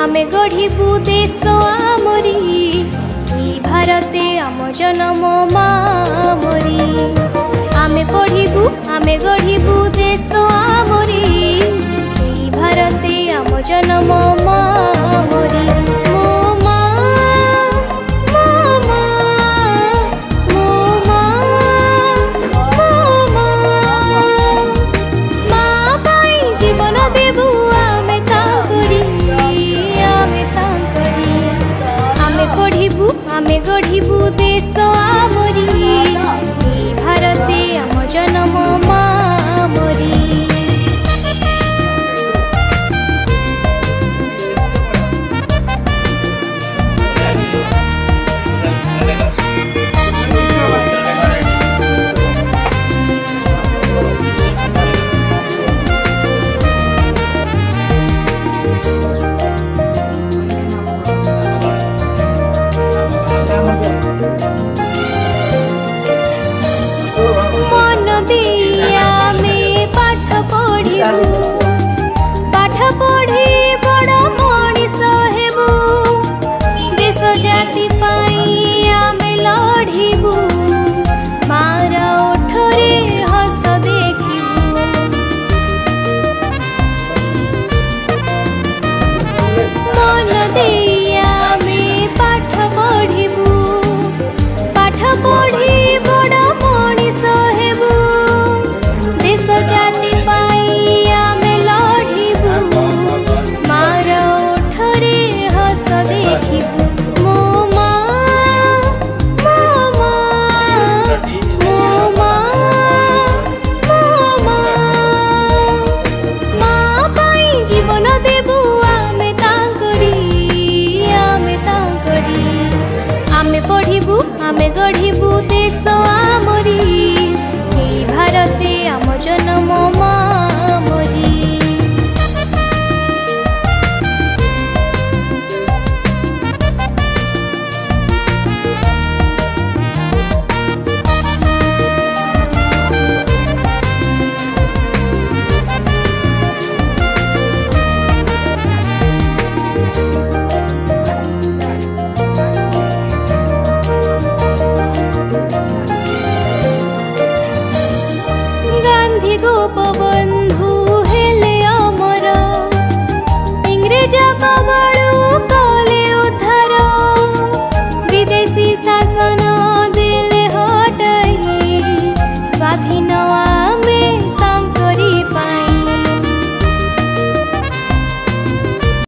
आमे गढ़िबू देश आमरी भारते आम जनम मामरी आमे पढ़िबू आमे गढ़िबू देश आमरी भारते आम जनम मामरी मो माँ मो माँ मो माँ मो माँ माँ पाई जीवन देबू आमे पढ़िबू आमे गढ़िबू देश आमरी भारते आम जनम मामरी मन दिया में पाठ पढ़िबू पाठ पढ़ी